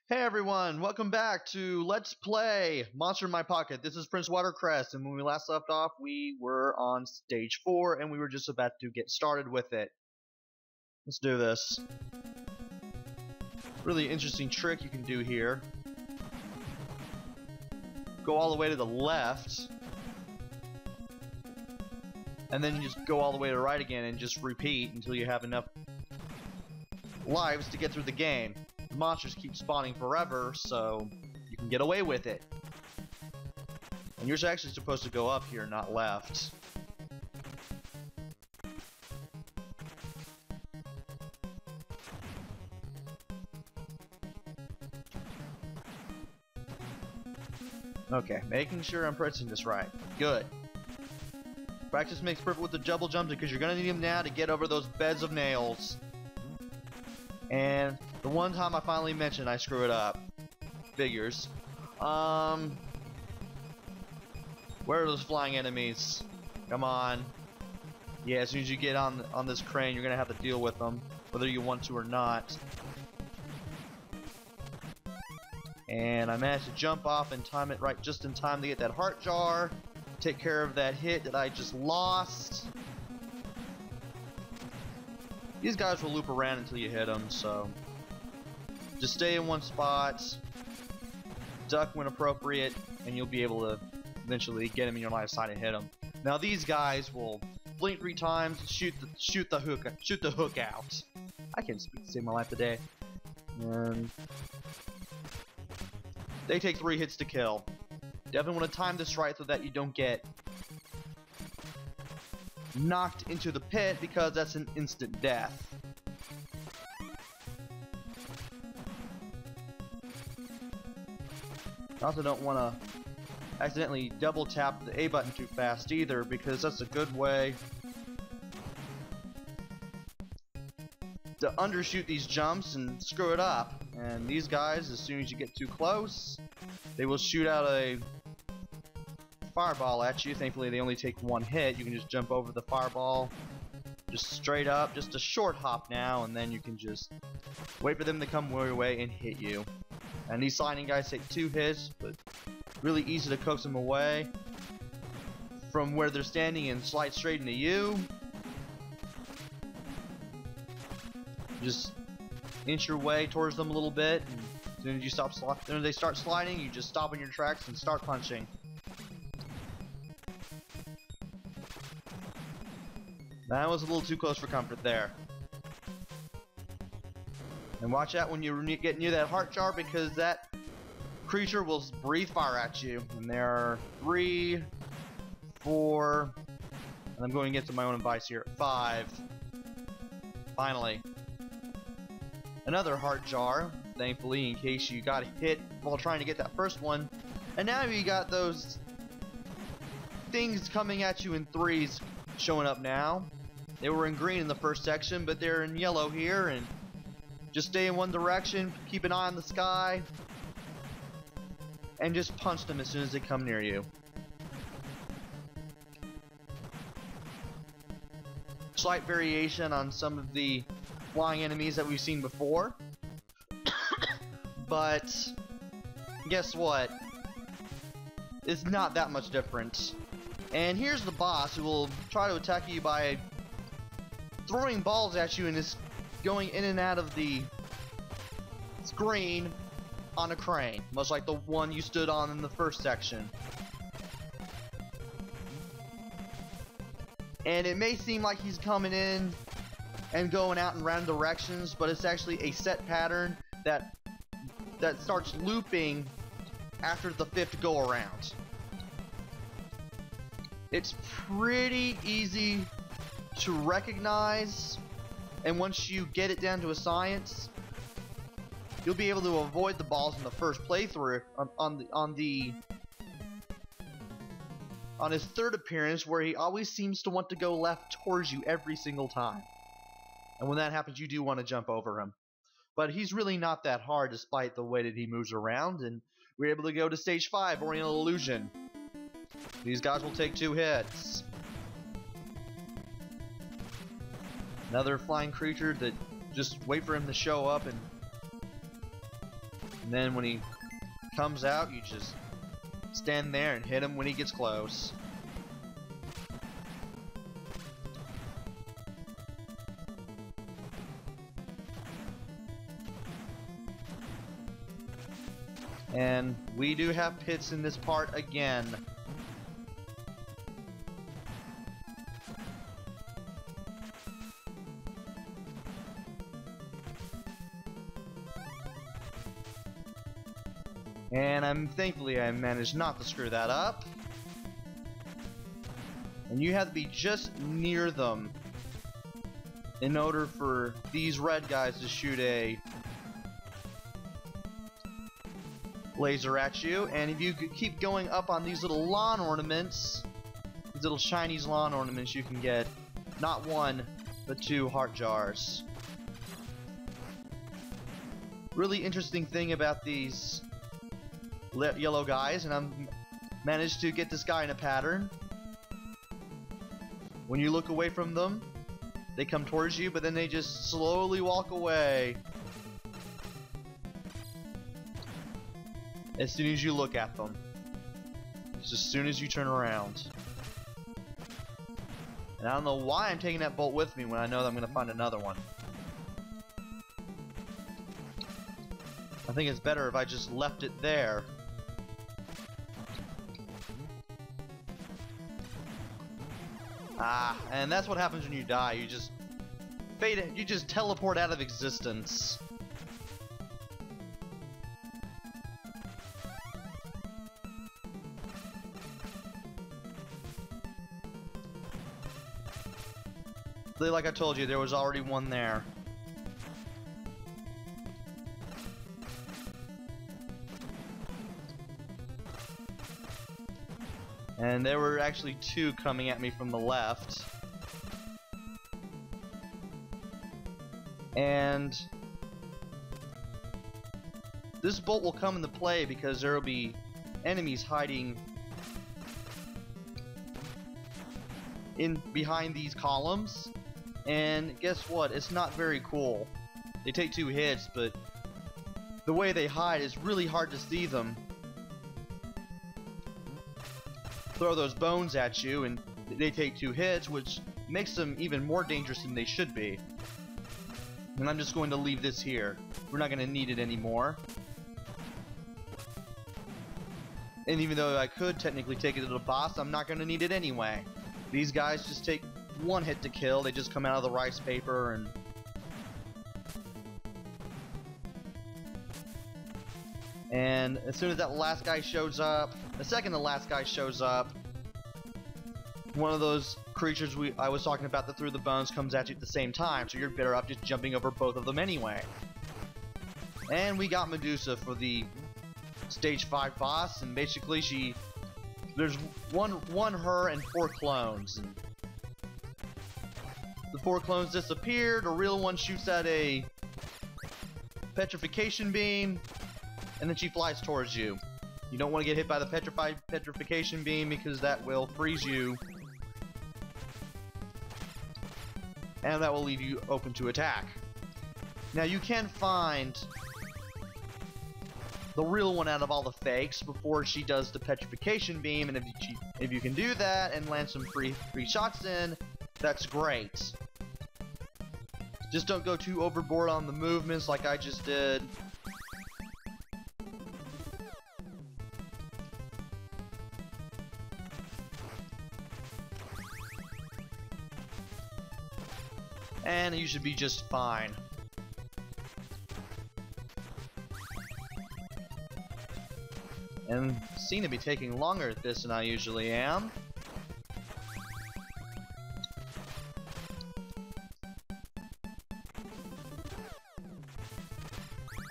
Hey everyone, welcome back to Let's Play Monster in My Pocket. This is PrinceWatercress, and when we last left off, we were on stage 4, and we were just about to get started with it. Let's do this. Really interesting trick you can do here. Go all the way to the left, and then you just go all the way to the right again and just repeat until you have enough lives to get through the game. The monsters keep spawning forever, so you can get away with it. And you're actually supposed to go up here, not left. Okay, making sure I'm pressing this right. Good. Practice makes perfect with the double jumps because you're going to need them now to get over those beds of nails. And the one time I finally mentioned I screw it up. Figures. Where are those flying enemies? Come on. Yeah, as soon as you get on this crane, you're gonna have to deal with them, whether you want to or not. And I managed to jump off and time it right just in time to get that heart jar. Take care of that hit that I just lost. These guys will loop around until you hit them, so just stay in one spot, duck when appropriate, and you'll be able to eventually get them in your line of sight and hit them. Now these guys will blink 3 times, shoot the hook out. I can't save my life today. And they take 3 hits to kill. Definitely want to time this right so that you don't get knocked into the pit, because that's an instant death. I also don't want to accidentally double tap the A button too fast either, because that's a good way to undershoot these jumps and screw it up. And these guys, as soon as you get too close, they will shoot out a fireball at you. Thankfully they only take 1 hit. You can just jump over the fireball just straight up, just a short hop now, and then you can just wait for them to come your way and hit you. And these sliding guys take 2 hits, but really easy to coax them away from where they're standing and slide straight into you. Just inch your way towards them a little bit, and as soon as they start sliding, you just stop in your tracks and start punching. That was a little too close for comfort there. And watch out when you get near that heart jar, because that creature will breathe fire at you. And there are 3, 4, and I'm going against my own advice here, 5. Finally. Another heart jar, thankfully, in case you got hit while trying to get that first one. And now you got those things coming at you in 3s showing up now. They were in green in the first section, but they're in yellow here, and just stay in one direction, keep an eye on the sky, and just punch them as soon as they come near you. Slight variation on some of the flying enemies that we've seen before, but guess what? It's not that much different. And here's the boss, who will try to attack you by throwing balls at you and is going in and out of the screen on a crane, much like the one you stood on in the first section. And it may seem like he's coming in and going out in random directions, but it's actually a set pattern that starts looping after the 5th go around. It's pretty easy to recognize, and once you get it down to a science, you'll be able to avoid the balls in the first playthrough on his 3rd appearance, where he always seems to want to go left towards you every single time. And when that happens, you do want to jump over him. But he's really not that hard, despite the way that he moves around, and we're able to go to stage 5, Oriental Illusion. These guys will take 2 hits. Another flying creature that just wait for him to show up and And then when he comes out, you just stand there and hit him when he gets close. And we do have pits in this part again. And thankfully I managed not to screw that up. And you have to be just near them in order for these red guys to shoot a laser at you. And if you could keep going up on these little lawn ornaments, these little Chinese lawn ornaments, you can get not one but 2 heart jars. Really interesting thing about these yellow guys, and I'm managed to get this guy in a pattern. When you look away from them, they come towards you, but then they just slowly walk away as soon as you look at them. Just as soon as you turn around. And I don't know why I'm taking that bolt with me when I know that I'm going to find another one. I think it's better if I just left it there. Ah, and that's what happens when you die. You just fade it. You just teleport out of existence. Like I told you, there was already one there. And there were actually 2 coming at me from the left. And this bolt will come into play because there will be enemies hiding in behind these columns. And guess what? It's not very cool. They take 2 hits, but the way they hide is really hard to see them. Throw those bones at you and they take 2 hits, which makes them even more dangerous than they should be. And I'm just going to leave this here. We're not going to need it anymore. And even though I could technically take it to the boss, I'm not going to need it anyway. These guys just take 1 hit to kill. They just come out of the rice paper and as soon as that last guy shows up, the second the last guy shows up, one of those creatures I was talking about that threw the bones comes at you at the same time, so you're better off just jumping over both of them anyway. And we got Medusa for the stage 5 boss, and basically there's one her and 4 clones. And the 4 clones disappeared. A real one shoots at a petrification beam, and then she flies towards you. You don't want to get hit by the petrification beam because that will freeze you, and that will leave you open to attack. Now you can find the real one out of all the fakes before she does the petrification beam, and if you can do that and land some free shots in, that's great. Just don't go too overboard on the movements like I just did. And you should be just fine. And seem to be taking longer at this than I usually am.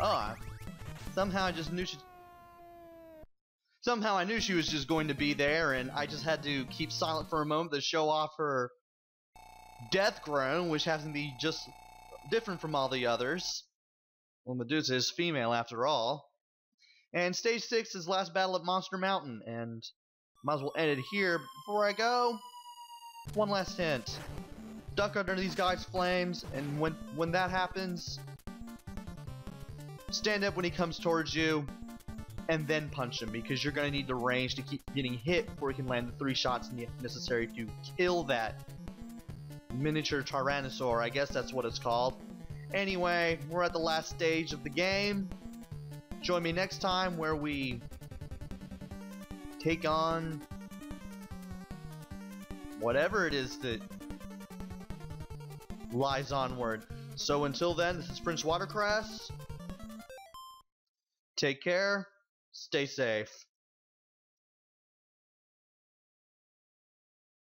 Oh, somehow I just knew Somehow I knew she was just going to be there, and I just had to keep silent for a moment to show off her death groan, which happens to be just different from all the others. Well, Medusa is female after all. And stage 6 is last battle at Monster Mountain, and might as well end it here. But before I go, one last hint. Duck under these guys' flames, and when that happens, stand up when he comes towards you, and then punch him, because you're going to need the range to keep getting hit before you can land the 3 shots necessary to kill that miniature Tyrannosaur. I guess that's what it's called. Anyway, we're at the last stage of the game. Join me next time where we take on whatever it is that lies onward. So until then, this is PrinceWatercress. Take care. Stay safe.